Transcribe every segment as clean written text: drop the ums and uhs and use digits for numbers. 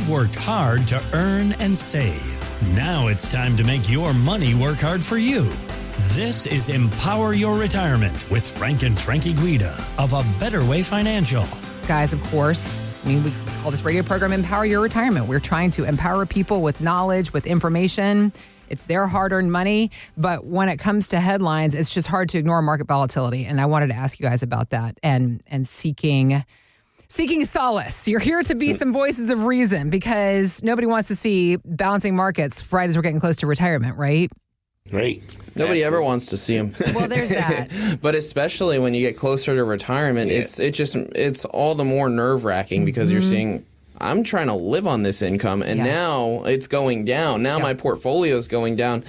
You've worked hard to earn and save. Now it's time to make your money work hard for you. This is Empower Your Retirement with Frank and Frankie Guida of A Better Way Financial. Guys, of course, we call this radio program Empower Your Retirement. We're trying to empower people with knowledge, with information. It's their hard-earned money. But when it comes to headlines, it's just hard to ignore market volatility. And I wanted to ask you guys about that and seeking solace. You're here to be some voices of reason because nobody wants to see bouncing markets right as we're getting close to retirement, right? Right. Nobody ever wants to see them. Well, there's that. But especially when you get closer to retirement, it's all the more nerve-wracking because you're seeing, I'm trying to live on this income, and now it's going down. Now my portfolio is going down.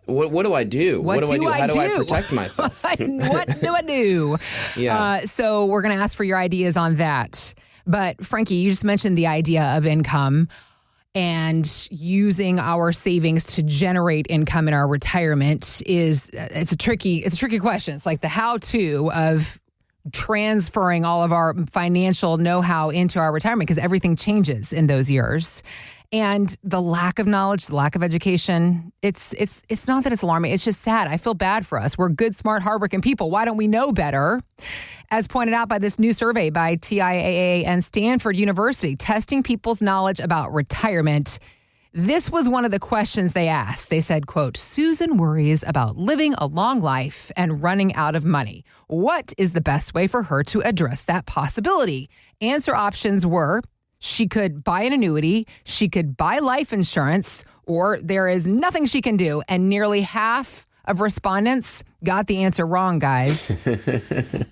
What do I do? What do I do? How do I protect myself? What do I do? Yeah. So we're going to ask for your ideas on that. But Frankie, you just mentioned the idea of income and using our savings to generate income in our retirement it's a tricky question. It's like the how-to of transferring all of our financial know-how into our retirement because everything changes in those years. And the lack of knowledge, the lack of education, it's not that it's alarming. It's just sad. I feel bad for us. We're good, smart, hardworking people. Why don't we know better? As pointed out by this new survey by TIAA and Stanford University, testing people's knowledge about retirement. This was one of the questions they asked. They said, quote, Susan worries about living a long life and running out of money. What is the best way for her to address that possibility? Answer options were, she could buy an annuity, she could buy life insurance, or there is nothing she can do. And nearly half of respondents got the answer wrong, guys.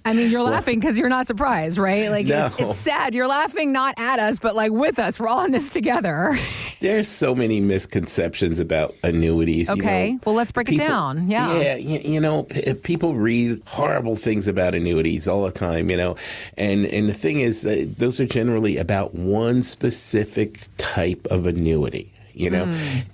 I mean, you're laughing because you're not surprised, right? Like, no. it's sad. You're laughing not at us, but like with us. We're all in this together. There's so many misconceptions about annuities. Okay, well, let's break it down. Yeah. Yeah, people read horrible things about annuities all the time, and the thing is, those are generally about one specific type of annuity.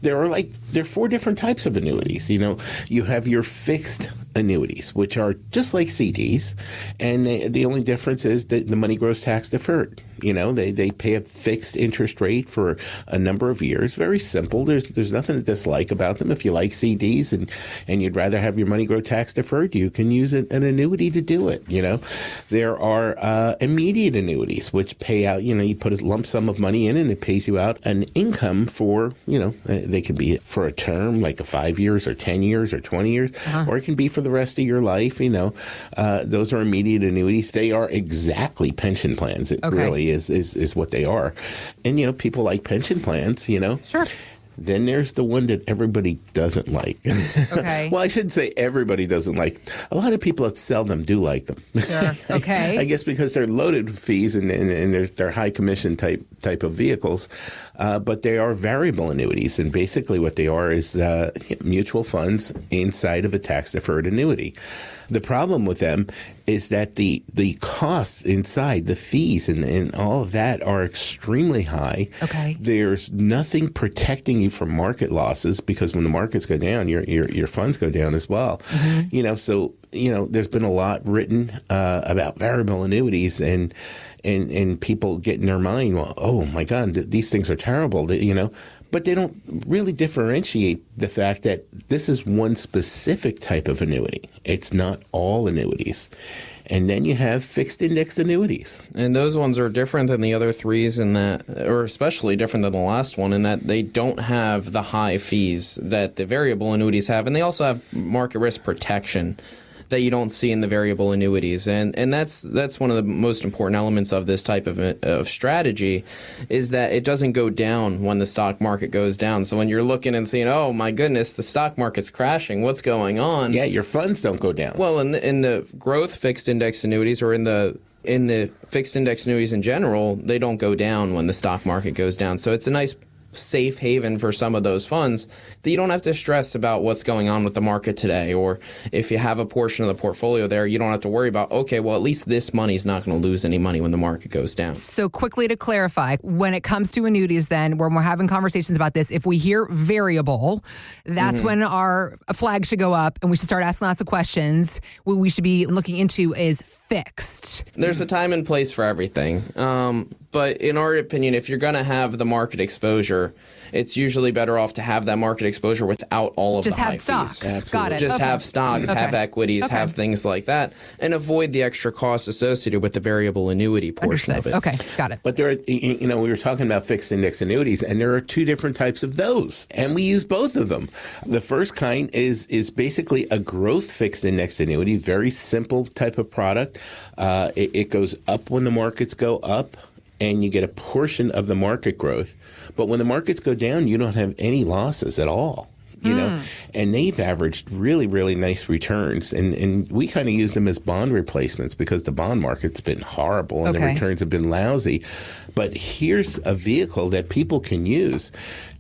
There are 4 different types of annuities. You have your fixed annuities, which are just like CDs, and the only difference is that the money grows tax deferred. They pay a fixed interest rate for a number of years. Very simple. There's nothing to dislike about them. If you like CDs and you'd rather have your money grow tax deferred, you can use an annuity to do it. There are immediate annuities, which pay out. You put a lump sum of money in and it pays you out an income for, they can be for a term like 5 years or 10 years or 20 years, or it can be for the rest of your life. Those are immediate annuities. They are exactly pension plans. It really is what they are. And, people like pension plans, Sure. Then there's the one that everybody doesn't like. Okay. Well, I shouldn't say everybody doesn't like. A lot of people that sell them do like them. Sure. Okay. I guess because they're loaded fees and they're high commission type of vehicles. But they are variable annuities. And basically what they are is mutual funds inside of a tax-deferred annuity. The problem with them is that the costs inside, the fees and all of that are extremely high. Okay. There's nothing protecting you from market losses because when the markets go down, your funds go down as well. Mm-hmm. So there's been a lot written about variable annuities and people get in their mind, well, oh my God, these things are terrible, but they don't really differentiate the fact that this is one specific type of annuity. It's not all annuities. And then you have fixed index annuities. And those ones are different than the other threes in that, or especially different than the last one in that they don't have the high fees that the variable annuities have. And they also have market risk protection that you don't see in the variable annuities. And that's one of the most important elements of this type of strategy is that it doesn't go down when the stock market goes down. So when you're looking and seeing, oh my goodness, the stock market's crashing, what's going on? Yeah, your funds don't go down. Well, in the growth fixed index annuities or in the fixed index annuities in general, they don't go down when the stock market goes down. So it's a nice safe haven for some of those funds that you don't have to stress about what's going on with the market today. Or if you have a portion of the portfolio there, you don't have to worry about, okay, well, at least this money's not going to lose any money when the market goes down. So quickly to clarify, when it comes to annuities then, when we're having conversations about this, if we hear variable, that's when our flag should go up and we should start asking lots of questions. What we should be looking into is fixed. There's a time and place for everything. But in our opinion, if you're going to have the market exposure, it's usually better off to have that market exposure without all of Just the high have stocks. fees. Got it. Just Okay. have stocks, Okay. have equities, Okay. have things like that, and avoid the extra costs associated with the variable annuity portion Understood. of it. Okay, got it. But there are, we were talking about fixed index annuities, and there are two different types of those, and we use both of them. The first kind is basically a growth fixed index annuity, very simple type of product. It goes up when the markets go up, and you get a portion of the market growth. But when the markets go down, you don't have any losses at all. And they've averaged really, really nice returns. And we kind of use them as bond replacements because the bond market's been horrible and the returns have been lousy. But here's a vehicle that people can use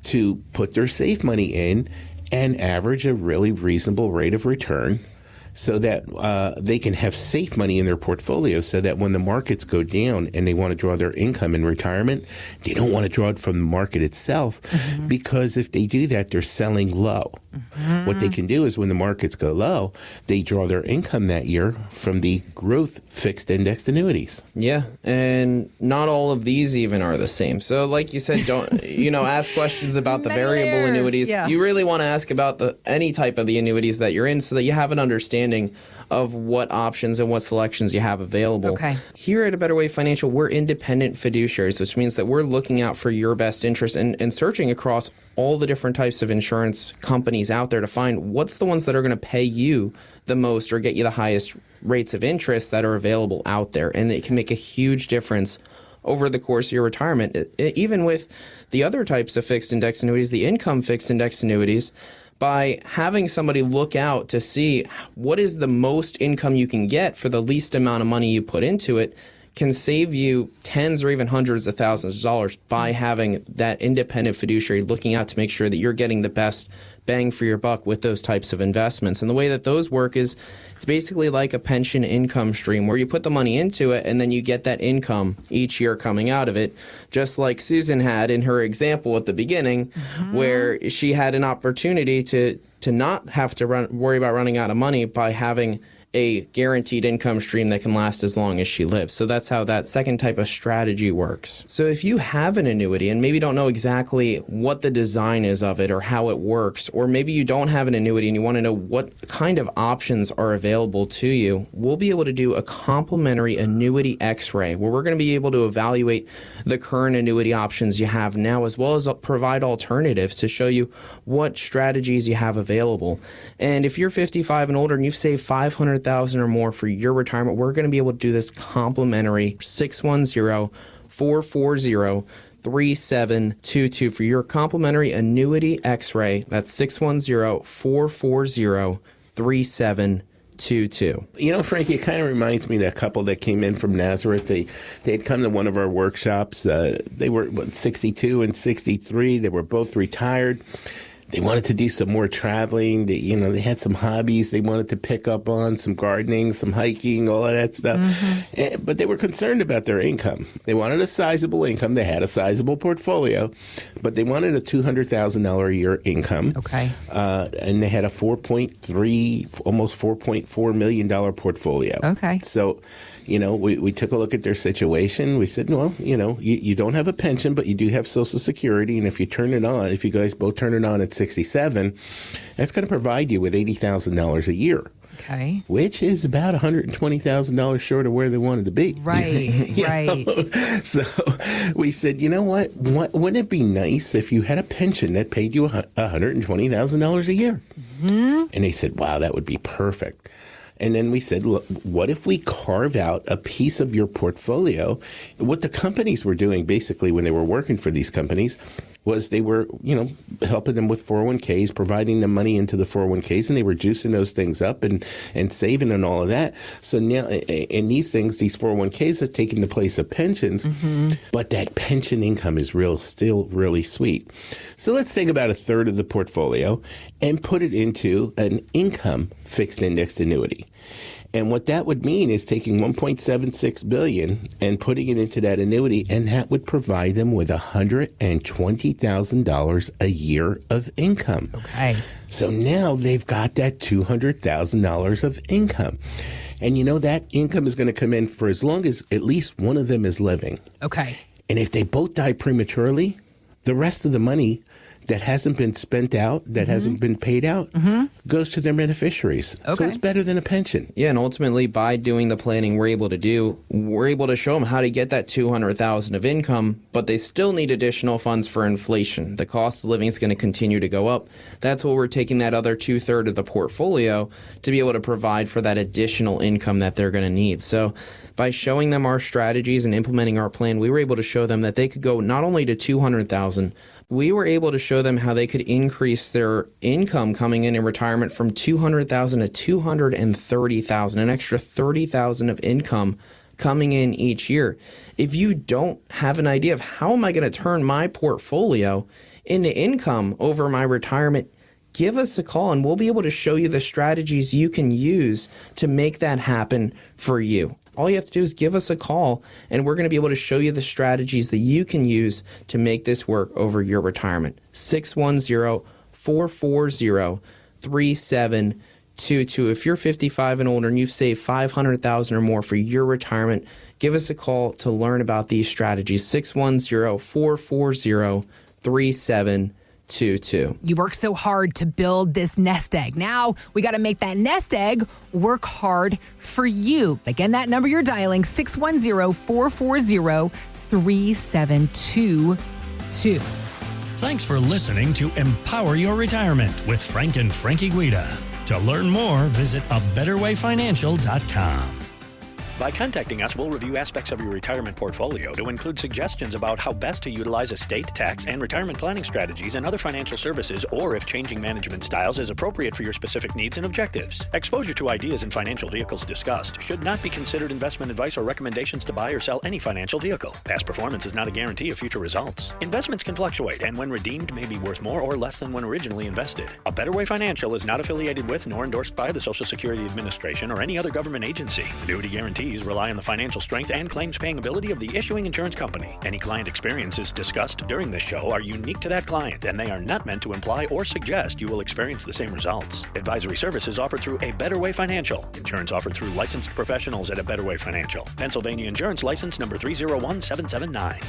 to put their safe money in and average a really reasonable rate of return, so that they can have safe money in their portfolio, so that when the markets go down and they want to draw their income in retirement, they don't want to draw it from the market itself, because if they do that, they're selling low. What they can do is when the markets go low, they draw their income that year from the growth fixed indexed annuities. Yeah, and not all of these even are the same. So like you said, don't ask questions about the Many variable layers, annuities. yeah. You really want to ask about any type of the annuities that you're in, so that you have an understanding of what options and what selections you have available. Okay. Here at A Better Way Financial, we're independent fiduciaries, which means that we're looking out for your best interest and searching across all the different types of insurance companies out there to find what's the ones that are going to pay you the most or get you the highest rates of interest that are available out there. And it can make a huge difference over the course of your retirement. Even with the other types of fixed index annuities, the income fixed index annuities, by having somebody look out to see what is the most income you can get for the least amount of money you put into it, can save you tens or even hundreds of thousands of dollars by having that independent fiduciary looking out to make sure that you're getting the best bang for your buck with those types of investments. And the way that those work is it's basically like a pension income stream where you put the money into it and then you get that income each year coming out of it, just like Susan had in her example at the beginning, where she had an opportunity to not have to worry about running out of money by having a guaranteed income stream that can last as long as she lives. So that's how that second type of strategy works. So if you have an annuity and maybe don't know exactly what the design is of it or how it works, or maybe you don't have an annuity and you want to know what kind of options are available to you, we'll be able to do a complimentary annuity x-ray where we're going to be able to evaluate the current annuity options you have now, as well as provide alternatives to show you what strategies you have available. And if you're 55 and older and you've saved $500,000 or more for your retirement, we're going to be able to do this complimentary 610-440-3722 for your complimentary annuity x-ray. That's 610-440-3722. Frankie, it kind of reminds me of that couple that came in from Nazareth. They had come to one of our workshops. They were 62 and 63. They were both retired. They wanted to do some more traveling. They had some hobbies they wanted to pick up on, some gardening, some hiking, all of that stuff. But they were concerned about their income. They wanted a sizable income. They had a sizable portfolio, but they wanted a $200,000 a year income. Okay. And they had a $4.3, almost $4.4 million portfolio. Okay. So, we took a look at their situation. We said, well, you don't have a pension, but you do have Social Security. And if you guys both turn it on at 67, that's going to provide you with $80,000 a year. Okay. Which is about $120,000 short of where they wanted to be. Right, right. So we said, you know what? Wouldn't it be nice if you had a pension that paid you $120,000 a year? And they said, wow, that would be perfect. And then we said, look, what if we carve out a piece of your portfolio? What the companies were doing basically when they were working for these companies was they were, helping them with 401ks, providing them money into the 401ks, and they were juicing those things up and saving and all of that. So now, and these 401ks are taking the place of pensions, but that pension income is still really sweet. So let's take about a third of the portfolio and put it into an income fixed indexed annuity. And what that would mean is taking $1.76 billion and putting it into that annuity, and that would provide them with $120,000 a year of income. Okay. So now they've got that $200,000 of income. And that income is going to come in for as long as at least one of them is living. Okay. And if they both die prematurely, the rest of the money that hasn't been spent out, that hasn't been paid out, goes to their beneficiaries. Okay. So it's better than a pension. Yeah, and ultimately, by doing the planning we're able to show them how to get that $200,000 of income, but they still need additional funds for inflation. The cost of living is going to continue to go up. That's where we're taking that other 2/3 of the portfolio to be able to provide for that additional income that they're going to need. So by showing them our strategies and implementing our plan, we were able to show them that they could go not only to $200,000, we were able to show them how they could increase their income coming in retirement from $200,000 to $230,000, an extra $30,000 of income coming in each year. If you don't have an idea of how am I going to turn my portfolio into income over my retirement, give us a call and we'll be able to show you the strategies you can use to make that happen for you. All you have to do is give us a call, and we're going to be able to show you the strategies that you can use to make this work over your retirement. 610-440-3722. If you're 55 and older and you've saved $500,000 or more for your retirement, give us a call to learn about these strategies. 610-440-3722. You worked so hard to build this nest egg. Now we got to make that nest egg work hard for you. Again, that number you're dialing, 610-440-3722. Thanks for listening to Empower Your Retirement with Frank and Frankie Guida. To learn more, visit abetterwayfinancial.com. By contacting us, we'll review aspects of your retirement portfolio to include suggestions about how best to utilize estate, tax, and retirement planning strategies and other financial services, or if changing management styles is appropriate for your specific needs and objectives. Exposure to ideas and financial vehicles discussed should not be considered investment advice or recommendations to buy or sell any financial vehicle. Past performance is not a guarantee of future results. Investments can fluctuate and when redeemed may be worth more or less than when originally invested. A Better Way Financial is not affiliated with nor endorsed by the Social Security Administration or any other government agency. Annuity guarantees rely on the financial strength and claims paying ability of the issuing insurance company. Any client experiences discussed during this show are unique to that client, and they are not meant to imply or suggest you will experience the same results. Advisory services offered through A Better Way Financial. Insurance offered through licensed professionals at A Better Way Financial. Pennsylvania Insurance License number 301779.